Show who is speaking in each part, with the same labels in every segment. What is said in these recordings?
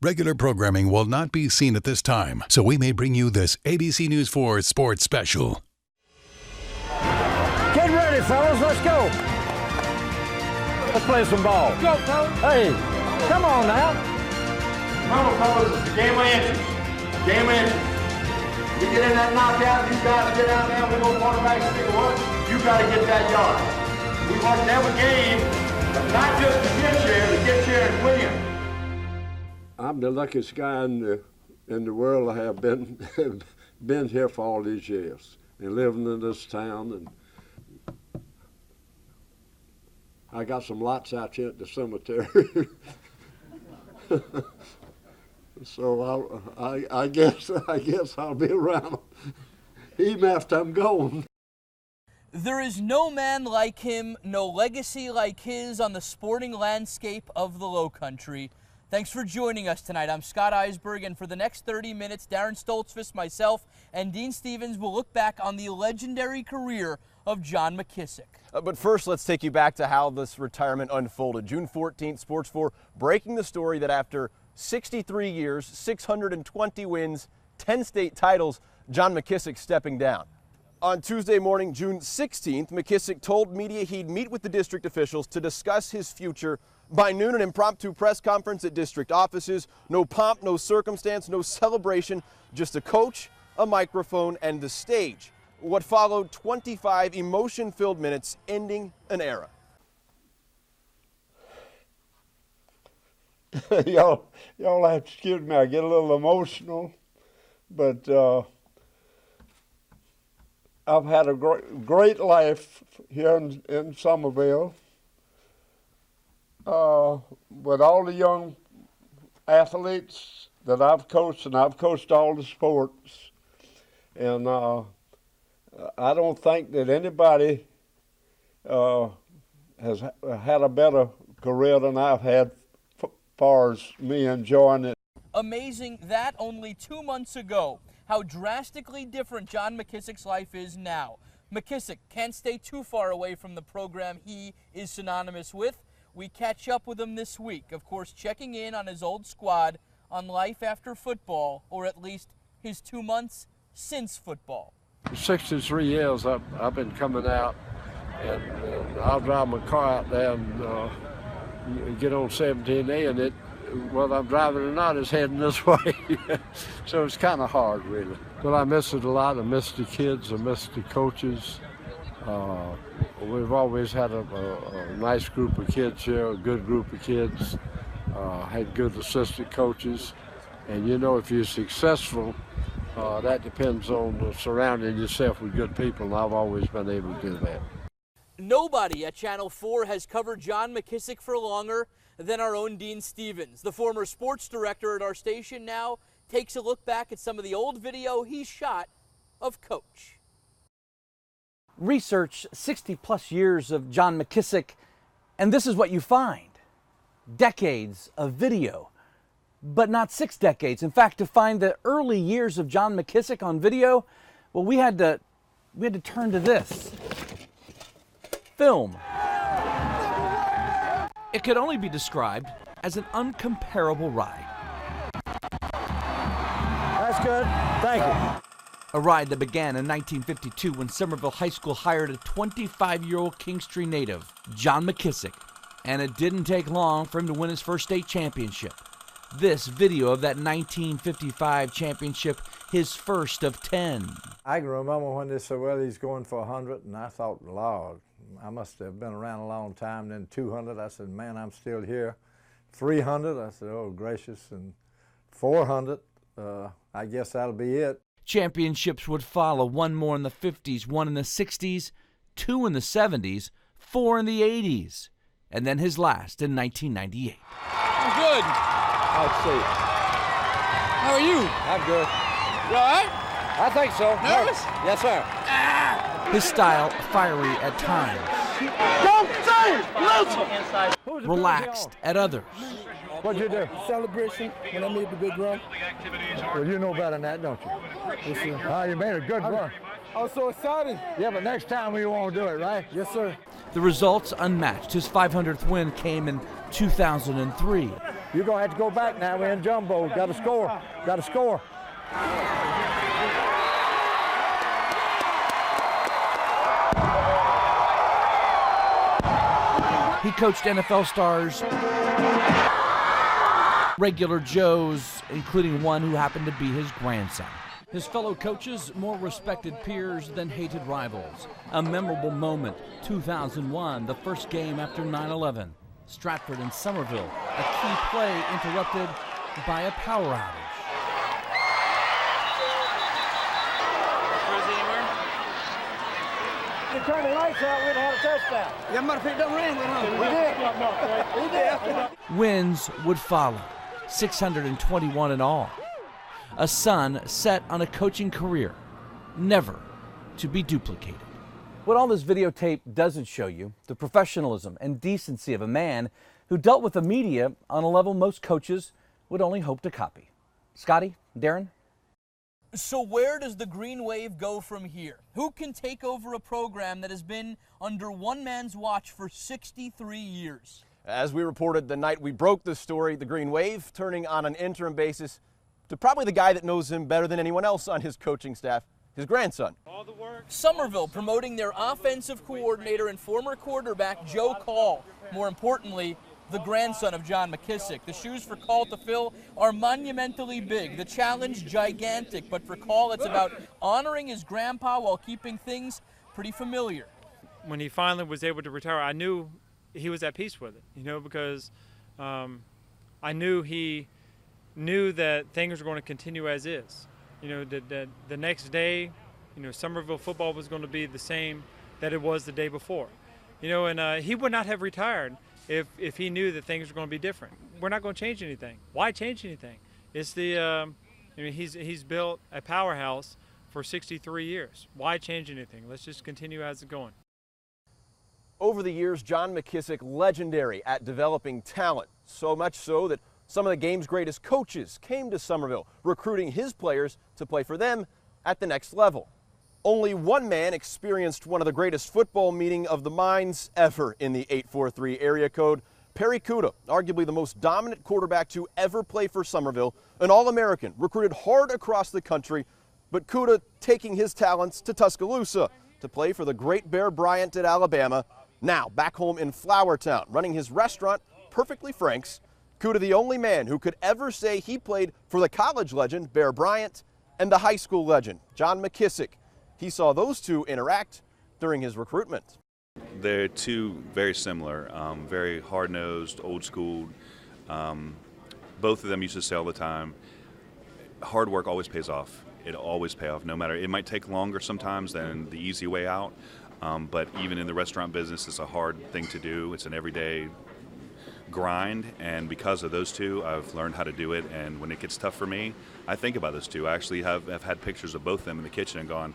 Speaker 1: Regular programming will not be seen at this time, so we may bring you this ABC News 4 Sports Special.
Speaker 2: Get ready, fellas. Let's go. Let's play some ball.
Speaker 3: Go, fellas.
Speaker 2: Hey, come on now.
Speaker 4: Remember, fellas, it's a game of inches. Game of inches. You get in that knockout, you guys get out there, we go quarterbacks and what? You got to get that yard. We want to have a game, but not just to get here and win.
Speaker 5: I'm the luckiest guy in the world. I have been here for all these years and living in this town. And I got some lots out here at the cemetery. So I guess I'll be around even after I'm gone.
Speaker 3: There is no man like him, no legacy like his on the sporting landscape of the Lowcountry. Thanks for joining us tonight. I'm Scott Eisberg, and for the next 30 minutes, Darren Stoltzfus, myself, and Dean Stevens will look back on the legendary career of John Mckissick.
Speaker 6: But first, let's take you back to how this retirement unfolded. June 14th, Sports 4 breaking the story that after 63 years, 620 wins, 10 state titles, John Mckissick stepping down. On Tuesday morning, June 16th, Mckissick told media he'd meet with the district officials to discuss his future. By noon, an impromptu press conference at district offices. No pomp, no circumstance, no celebration, just a coach, a microphone, and the stage. What followed 25 emotion-filled minutes, ending an era.
Speaker 5: Y'all have to excuse me, I get a little emotional, but I've had a great life here in Somerville with all the young athletes that I've coached, and I've coached all the sports. And I don't think that anybody has had a better career than I've had far as me enjoying it.
Speaker 3: Amazing that only 2 months ago, how drastically different John Mckissick's life is now. Mckissick can't stay too far away from the program he is synonymous with. We catch up with him this week, of course, checking in on his old squad on life after football, or at least his 2 months since football.
Speaker 5: 63 years I've been coming out, and I'll drive my car out there and get on 17A, and whether I'm driving or not, it's heading this way. So it's kind of hard, really. But I miss it a lot. I miss the kids. I miss the coaches. We've always had a nice group of kids here, a good group of kids. Had good assistant coaches. And you know, if you're successful, that depends on surrounding yourself with good people, and I've always been able to do that.
Speaker 3: Nobody at Channel 4 has covered John Mckissick for longer than our own Dean Stevens. The former sports director at our station now takes a look back at some of the old video he shot of Coach.
Speaker 7: Research 60-plus years of John Mckissick, and this is what you find. Decades of video, but not 6 decades. In fact, to find the early years of John Mckissick on video, well, we had to turn to this. Film. It could only be described as an uncomparable ride.
Speaker 2: That's good. Thank you.
Speaker 7: A ride that began in 1952 when Somerville High School hired a 25-year-old Kingstree native, John Mckissick, and it didn't take long for him to win his first state championship. This video of that 1955 championship, his first of 10.
Speaker 2: I can remember when they said, well, he's going for 100, and I thought, Lord, I must have been around a long time. Then 200, I said, man, I'm still here. 300, I said, oh, gracious. And 400, I guess that'll be it.
Speaker 7: Championships would follow, one more in the 50s, one in the 60s, 2 in the 70s, 4 in the 80s, and then his last in 1998.
Speaker 3: I'm good.
Speaker 2: Let's see.
Speaker 3: How are you?
Speaker 2: I'm good.
Speaker 3: You all right?
Speaker 2: I think so.
Speaker 3: Nervous?
Speaker 2: Yes, sir.
Speaker 7: His style fiery at times,
Speaker 2: Don't say it! Listen!
Speaker 7: relaxed at others.
Speaker 2: What'd you do?
Speaker 8: Celebration when I made the big run.
Speaker 2: Well, you know better than that, don't you?
Speaker 8: Listen,
Speaker 2: You made a good run.
Speaker 8: I was so excited.
Speaker 2: Yeah, but next time we won't do it, right?
Speaker 8: Yes, sir.
Speaker 7: The results unmatched. His 500th win came in 2003.
Speaker 2: You're going to have to go back now. We're in jumbo. Got to score. Got to score.
Speaker 7: He coached NFL stars, regular Joes, including one who happened to be his grandson. His fellow coaches, more respected peers than hated rivals. A memorable moment, 2001, the first game after 9/11. Stratford and Somerville, a key play interrupted by a power outage.
Speaker 2: You turn the lights out, we'd have a touchdown.
Speaker 8: Yeah, matter of fact, don't ring.
Speaker 2: We did.
Speaker 7: Wins would follow, 621 in all. A son set on a coaching career, never to be duplicated. What all this videotape doesn't show you, the professionalism and decency of a man who dealt with the media on a level most coaches would only hope to copy. Scotty, Darren?
Speaker 3: So where does the Green Wave go from here? Who can take over a program that has been under one man's watch for 63 years?
Speaker 6: As we reported the night we broke this story, the Green Wave turning on an interim basis to probably the guy that knows him better than anyone else on his coaching staff, his grandson.
Speaker 3: Somerville promoting their offensive coordinator and former quarterback Joe Call. More importantly, the grandson of John Mckissick. The shoes for Call to fill are monumentally big, the challenge gigantic, but for Call it's about honoring his grandpa while keeping things pretty familiar.
Speaker 9: When he finally was able to retire, I knew he was at peace with it, because I knew he knew that things were going to continue as is. That the next day, Somerville football was going to be the same that it was the day before. And he would not have retired if he knew that things were going to be different. We're not going to change anything. Why change anything? It's he's built a powerhouse for 63 years. Why change anything? Let's just continue as it's going.
Speaker 6: Over the years, John Mckissick legendary at developing talent, so much so that some of the game's greatest coaches came to Somerville, recruiting his players to play for them at the next level. Only one man experienced one of the greatest football meeting of the minds ever in the 843 area code. Perry Kuda, arguably the most dominant quarterback to ever play for Somerville, an All-American, recruited hard across the country, but Kuda taking his talents to Tuscaloosa to play for the great Bear Bryant at Alabama. Now back home in Flourtown, running his restaurant, Perfectly Frank's. Kuda, the only man who could ever say he played for the college legend, Bear Bryant, and the high school legend, John Mckissick. He saw those two interact during his recruitment.
Speaker 10: They're two very similar, very hard-nosed, old-school. Both of them used to say all the time, hard work always pays off. It'll always pay off, no matter. It might take longer sometimes than the easy way out, but even in the restaurant business, it's a hard thing to do. It's an everyday grind, and because of those two, I've learned how to do it. And when it gets tough for me, I think about those two. I actually have had pictures of both of them in the kitchen and gone,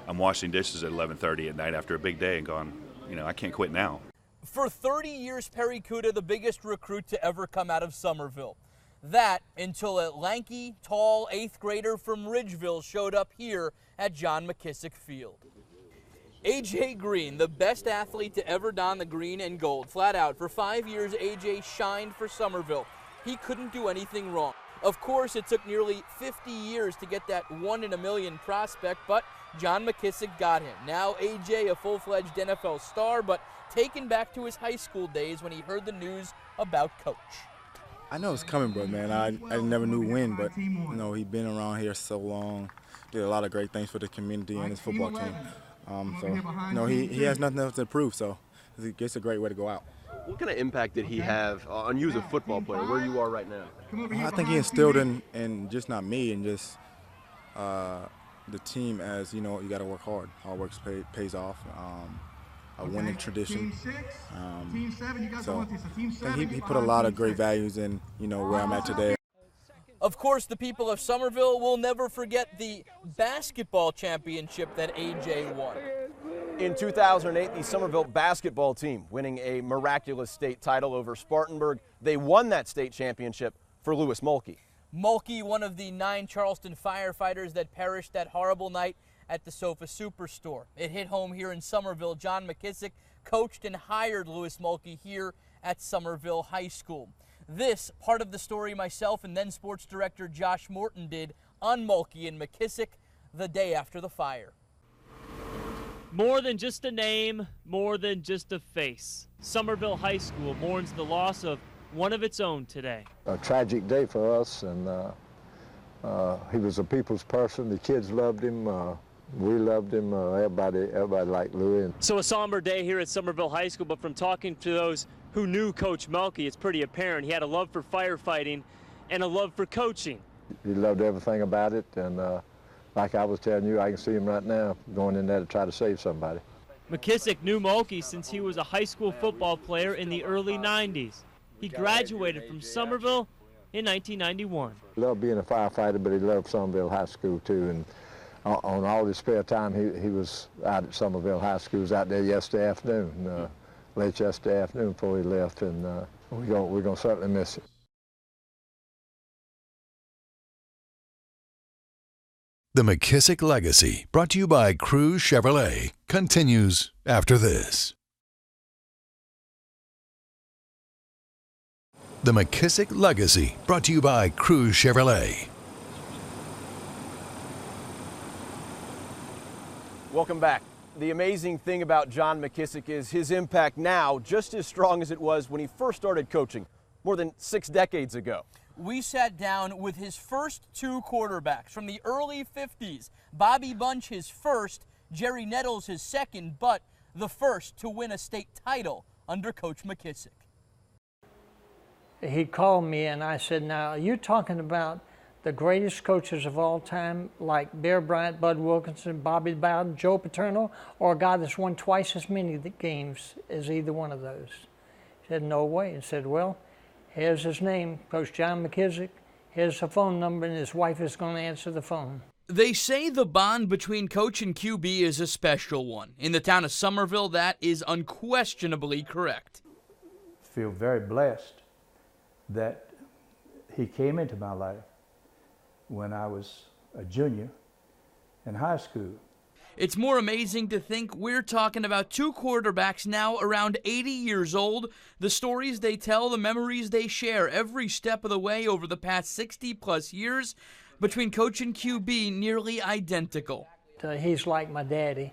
Speaker 10: I'm washing dishes at 11:30 at night after a big day and gone, I can't quit now.
Speaker 3: For 30 years, Perry Kuda, the biggest recruit to ever come out of Somerville. That until a lanky, tall 8th grader from Ridgeville showed up here at John Mckissick Field. A.J. Green, the best athlete to ever don the green and gold. Flat out, for 5 years, A.J. shined for Somerville. He couldn't do anything wrong. Of course, it took nearly 50 years to get that 1 in a million prospect, but John Mckissick got him. Now A.J. a full-fledged NFL star, but taken back to his high school days when he heard the news about Coach.
Speaker 11: I know it's coming, but man, I never knew when, but he'd been around here so long, did a lot of great things for the community and his football team. He has nothing else to prove, so it's a great way to go out.
Speaker 6: What kind of impact did he have on you as a football player, where you are right now?
Speaker 11: I think he instilled in just not me and just the team as, you got to work hard. Hard work pays off. A winning tradition. So I think he put a lot of great values in, where I'm at today.
Speaker 3: Of course, the people of Somerville will never forget the basketball championship that A.J. won.
Speaker 6: In 2008, the Somerville basketball team winning a miraculous state title over Spartanburg. They won that state championship for Louis Mulkey.
Speaker 3: Mulkey, one of the 9 Charleston firefighters that perished that horrible night at the Sofa Superstore. It hit home here in Somerville. John Mckissick coached and hired Louis Mulkey here at Somerville High School. This part of the story myself and then sports director Josh Morton did on Mulkey and McKissick the day after the fire.
Speaker 12: More than just a name, more than just a face. Somerville High School mourns the loss of one of its own today.
Speaker 13: A tragic day for us, and he was a people's person. The kids loved him. We loved him. Everybody liked Louis.
Speaker 12: So a somber day here at Somerville High School, but from talking to those who knew Coach Mulkey, it's pretty apparent he had a love for firefighting and a love for coaching.
Speaker 13: He loved everything about it, and like I was telling you, I can see him right now going in there to try to save somebody.
Speaker 12: McKissick knew Mulkey since he was a high school football player in the early 90s. He graduated from Somerville in 1991.
Speaker 13: He loved being a firefighter, but he loved Somerville High School too. And on all his spare time, he was out at Somerville High School. He was out there yesterday afternoon, late yesterday afternoon before he left, and we're gonna certainly miss him.
Speaker 1: The Mckissick Legacy, brought to you by Cruise Chevrolet, continues after this. The Mckissick Legacy, brought to you by Cruise Chevrolet.
Speaker 6: Welcome back. The amazing thing about John McKissick is his impact now just as strong as it was when he first started coaching more than 6 decades ago.
Speaker 3: We sat down with his first two quarterbacks from the early 50s. Bobby Bunch his first, Jerry Nettles his second, but the first to win a state title under Coach McKissick.
Speaker 14: He called me and I said, now are you talking about the greatest coaches of all time like Bear Bryant, Bud Wilkinson, Bobby Bowden, Joe Paterno, or a guy that's won twice as many games as either one of those? He said, no way. He said, well, here's his name, Coach John McKissick. Here's the phone number, and his wife is going to answer the phone.
Speaker 3: They say the bond between coach and QB is a special one. In the town of Somerville, that is unquestionably correct.
Speaker 15: I feel very blessed that he came into my life when I was a junior in high school.
Speaker 3: It's more amazing to think we're talking about two quarterbacks now around 80 years old. The stories they tell, the memories they share every step of the way over the past 60-plus years between coach and QB nearly identical.
Speaker 14: He's like my daddy.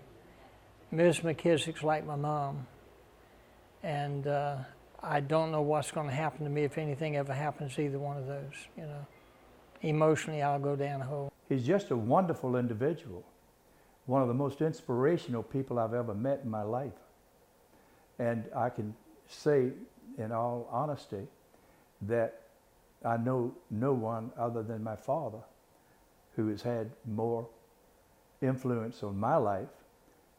Speaker 14: Ms. McKissick's like my mom. And I don't know what's going to happen to me if anything ever happens to either one of those, you know. Emotionally, I'll go down a hole.
Speaker 15: He's just a wonderful individual. One of the most inspirational people I've ever met in my life. And I can say in all honesty that I know no one other than my father who has had more influence on my life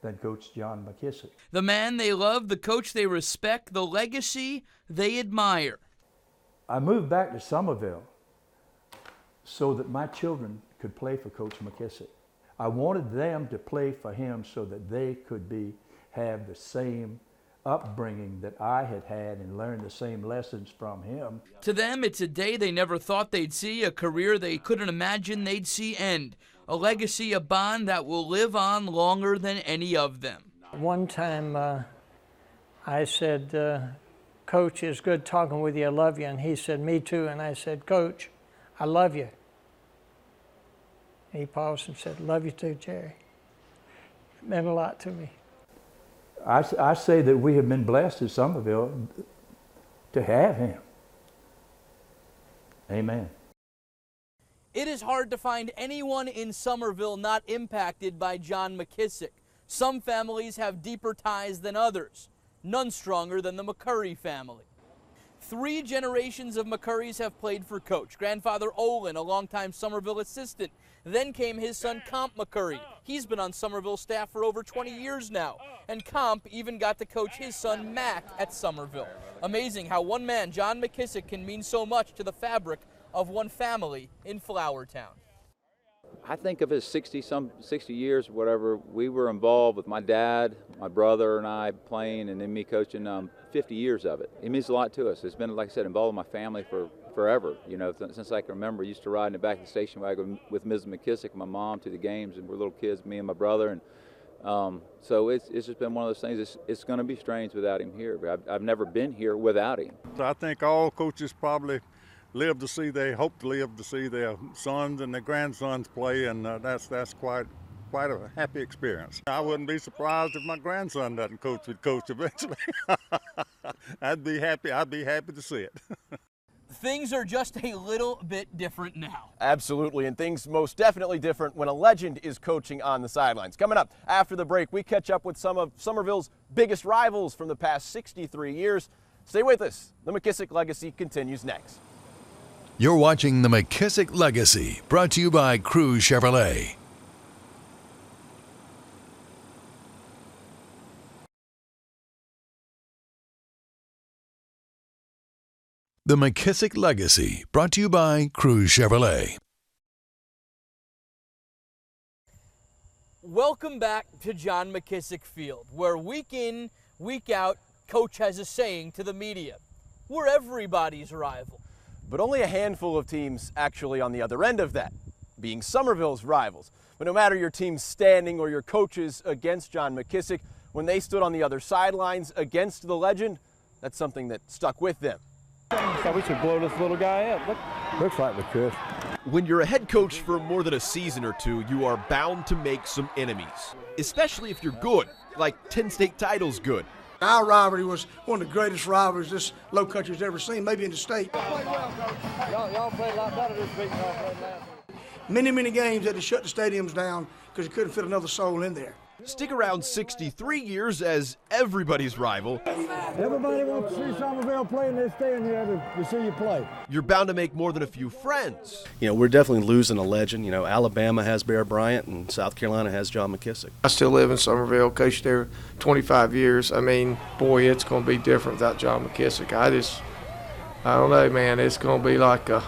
Speaker 15: than Coach John McKissick.
Speaker 3: The man they love, the coach they respect, the legacy they admire.
Speaker 15: I moved back to Somerville so that my children could play for Coach McKissick. I wanted them to play for him so that they could have the same upbringing that I had had and learn the same lessons from him.
Speaker 3: To them, it's a day they never thought they'd see, a career they couldn't imagine they'd see end, a legacy, a bond that will live on longer than any of them.
Speaker 14: One time I said, Coach, it's good talking with you, I love you. And he said, me too. And I said, Coach, I love you. And he paused and said, love you too, Jerry. It meant a lot to me.
Speaker 15: I say that we have been blessed in Somerville to have him. Amen.
Speaker 3: It is hard to find anyone in Somerville not impacted by John McKissick. Some families have deeper ties than others, none stronger than the McCurry family. 3 generations of McCurrys have played for Coach. Grandfather Olin, a longtime Somerville assistant. Then came his son, Comp McCurry. He's been on Somerville staff for over 20 years now. And Comp even got to coach his son, Mac, at Somerville. Amazing how one man, John McKissick, can mean so much to the fabric of one family in Flowertown.
Speaker 16: I think of his 60 years, whatever, we were involved with my dad, my brother and I playing, and then me coaching 50 years of it. It means a lot to us. It's been, like I said, involved in my family for forever. You know, since I can remember, I used to ride in the back of the station wagon with Ms. McKissick and my mom to the games, and we're little kids, me and my brother, and So it's just been one of those things. It's going to be strange without him here, but I've never been here without him.
Speaker 17: So I think all coaches probably hope to live to see their sons and their grandsons play, and that's quite a happy experience. I wouldn't be surprised if my grandson doesn't coach eventually. I'd be happy to see it.
Speaker 3: Things are just a little bit different now.
Speaker 6: Absolutely, and things most definitely different when a legend is coaching on the sidelines. Coming up after the break, we catch up with some of Summerville's biggest rivals from the past 63 years. Stay with us. The Mckissick Legacy continues next.
Speaker 1: You're watching The Mckissick Legacy, brought to you by Crew Chevrolet. The Mckissick Legacy, brought to you by Crew Chevrolet.
Speaker 3: Welcome back to John McKissick Field, where week in, week out, Coach has a saying to the media. We're everybody's rival.
Speaker 6: But only a handful of teams actually on the other end of that, being Summerville's rivals. But no matter your team's standing or your coaches against John McKissick, when they stood on the other sidelines against the legend, that's something that stuck with them.
Speaker 18: So we should blow this little guy up. Looks like we could.
Speaker 19: When you're a head coach for more than a season or two, you are bound to make some enemies, especially if you're good, like 10 state titles good.
Speaker 8: Our rivalry was one of the greatest rivalries this low country's ever seen, maybe in the state.
Speaker 18: Y'all played a lot better this week than y'all played last week.
Speaker 8: Many games had to shut the stadiums down because you couldn't fit another soul in there.
Speaker 19: Stick around 63 years as everybody's rival.
Speaker 18: Everybody wants to see Somerville play, and they're staying here to see you play.
Speaker 19: You're bound to make more than a few friends.
Speaker 20: You know, we're definitely losing a legend. You know, Alabama has Bear Bryant, and South Carolina has John McKissick.
Speaker 21: I still live in Somerville, coached there 25 years. I mean, boy, it's going to be different without John McKissick. I don't know, man. It's going to be like a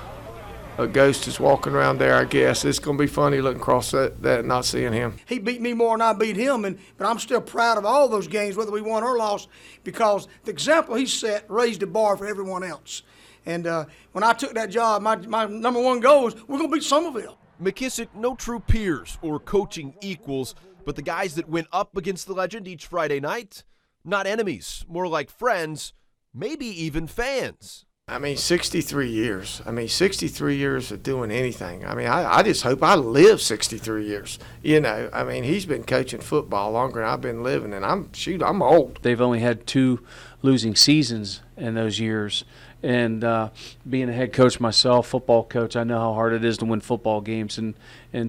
Speaker 21: ghost is walking around there, I guess. It's going to be funny looking across that and not seeing him.
Speaker 8: He beat me more than I beat him, but I'm still proud of all those games, whether we won or lost, because the example he set raised the bar for everyone else. And when I took that job, my number one goal was we're going to beat Somerville.
Speaker 19: McKissick, no true peers or coaching equals, but the guys that went up against the legend each Friday night, not enemies, more like friends, maybe even fans.
Speaker 21: I mean, 63 years. I mean, 63 years of doing anything. I mean, I just hope I live 63 years. You know, I mean, he's been coaching football longer than I've been living, and I'm old.
Speaker 22: They've only had 2 losing seasons in those years. And being a head coach myself, football coach, I know how hard it is to win football games, and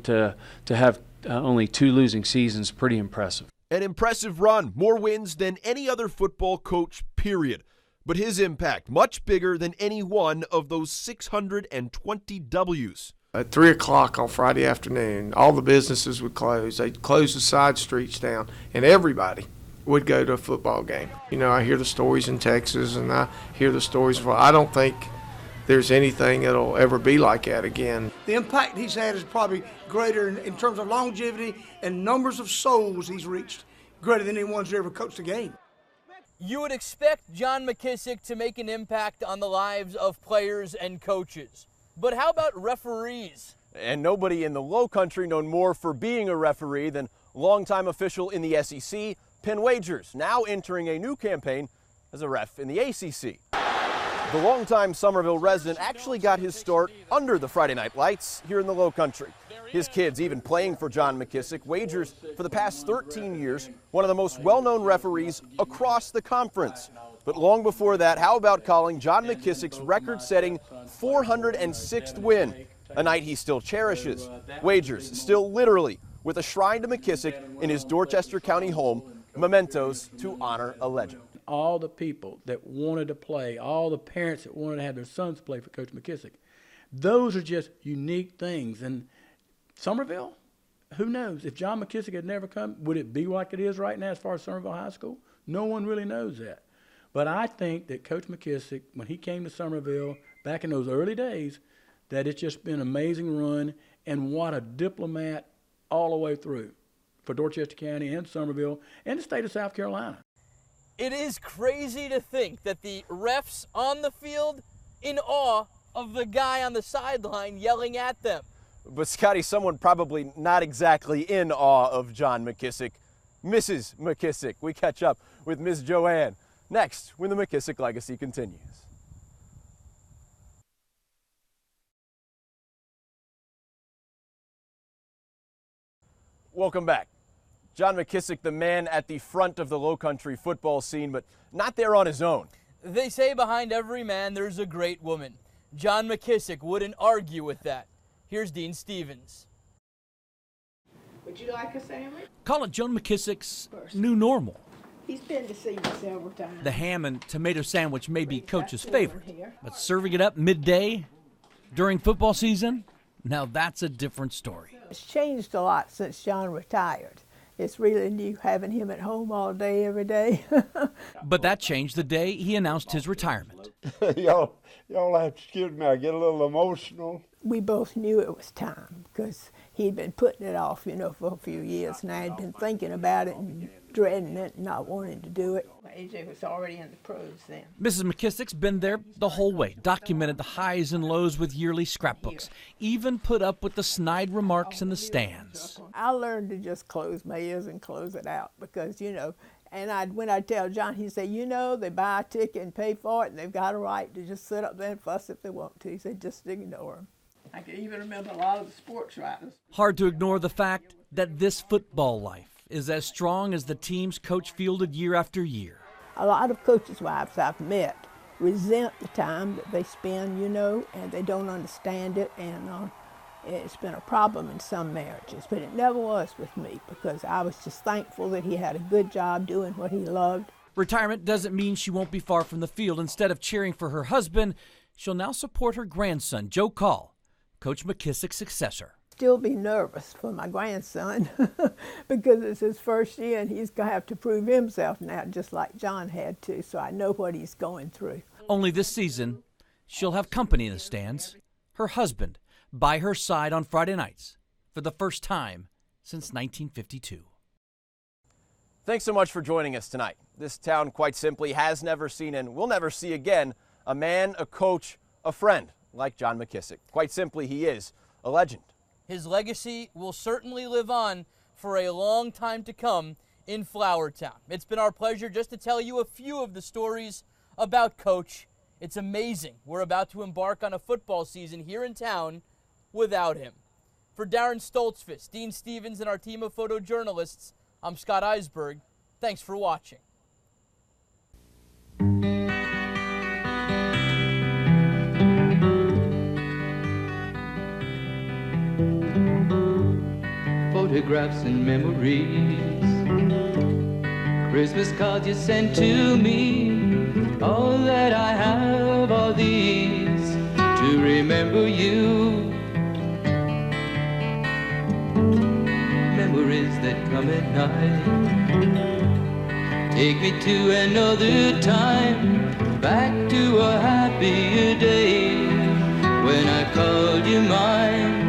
Speaker 22: to have only 2 losing seasons, pretty impressive.
Speaker 19: An impressive run, more wins than any other football coach, period. But his impact, much bigger than any one of those 620 W's.
Speaker 21: At 3 o'clock on Friday afternoon, all the businesses would close. They'd close the side streets down, and everybody would go to a football game. You know, I hear the stories in Texas, and I hear the stories. I don't think there's anything that'll ever be like that again.
Speaker 8: The impact he's had is probably greater in terms of longevity and numbers of souls he's reached, greater than anyone's ever coached a game.
Speaker 3: You would expect John McKissick to make an impact on the lives of players and coaches. But how about referees?
Speaker 6: And nobody in the Low Country known more for being a referee than longtime official in the SEC, Penn Wagers, now entering a new campaign as a ref in the ACC. The longtime Somerville resident actually got his start under the Friday night lights here in the Low Country. His kids even playing for John McKissick. Wagers, for the past 13 years, one of the most well-known referees across the conference. But long before that, how about calling John McKissick's record-setting 406th win, a night he still cherishes. Wagers, still literally with a shrine to McKissick in his Dorchester County home, mementos to honor a legend.
Speaker 23: All the people that wanted to play, all the parents that wanted to have their sons play for Coach McKissick, those are just unique things. And Somerville, who knows? If John McKissick had never come, would it be like it is right now as far as Somerville High School? No one really knows that. But I think that Coach McKissick, when he came to Somerville back in those early days, that it's just been an amazing run, and what a diplomat all the way through for Dorchester County and Somerville and the state of South Carolina.
Speaker 3: It is crazy to think that the refs on the field in awe of the guy on the sideline yelling at them.
Speaker 6: But Scotty, someone probably not exactly in awe of John McKissick Mrs. Mckissick. We catch up with Ms. Joanne next when the Mckissick Legacy continues. Welcome back. John Mckissick, the man at the front of the Lowcountry football scene, but not there on his own.
Speaker 3: They say behind every man there's a great woman. John Mckissick wouldn't argue with that. Here's Dean Stevens.
Speaker 2: Would you like a sandwich?
Speaker 7: Call it Joan McKissick's new normal.
Speaker 2: He's been to see me several times.
Speaker 7: The ham and tomato sandwich may be Coach's favorite, but serving it up midday during football season, now that's a different story.
Speaker 2: It's changed a lot since John retired. It's really new having him at home all day, every day.
Speaker 7: But that changed the day he announced his retirement.
Speaker 4: Y'all have to excuse me, I get a little emotional.
Speaker 2: We both knew it was time because he'd been putting it off, for a few years, and I had been thinking about it and dreading it and not wanting to do it. AJ was already in the pros then.
Speaker 7: Mrs. McKissick's been there the whole way, documented the highs and lows with yearly scrapbooks, even put up with the snide remarks in the stands.
Speaker 2: I learned to just close my ears and close it out because, and when I tell John, he'd say, they buy a ticket and pay for it, and they've got a right to just sit up there and fuss if they want to. He said, just ignore them. I can even remember a lot of the sports writers.
Speaker 7: Hard to ignore the fact that this football life is as strong as the teams Coach fielded year after year.
Speaker 2: A lot of coaches' wives I've met resent the time that they spend, and they don't understand it, and it's been a problem in some marriages, but it never was with me because I was just thankful that he had a good job doing what he loved.
Speaker 7: Retirement doesn't mean she won't be far from the field. Instead of cheering for her husband, she'll now support her grandson, Joe Call, Coach McKissick's successor.
Speaker 2: Still be nervous for my grandson because it's his first year and he's going to have to prove himself now just like John had to, so I know what he's going through.
Speaker 7: Only this season, she'll have company in the stands, her husband by her side on Friday nights for the first time since 1952.
Speaker 6: Thanks so much for joining us tonight. This town, quite simply, has never seen and will never see again a man, a coach, a friend like John McKissick. Quite simply, he is a legend.
Speaker 3: His legacy will certainly live on for a long time to come in Flourtown. It's been our pleasure just to tell you a few of the stories about Coach. It's amazing we're about to embark on a football season here in town without him. For Darren Stoltzfus, Dean Stevens, and our team of photojournalists, I'm Scott Eisberg. Thanks for watching.
Speaker 5: Photographs and memories, Christmas cards you sent to me, all that I have are these to remember you. Memories that come at night take me to another time, back to a happier day when I called you mine.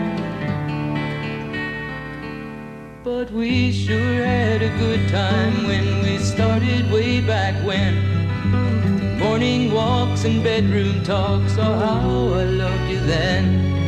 Speaker 5: But we sure had a good time when we started way back when. Morning walks and bedroom talks, oh how I loved you then.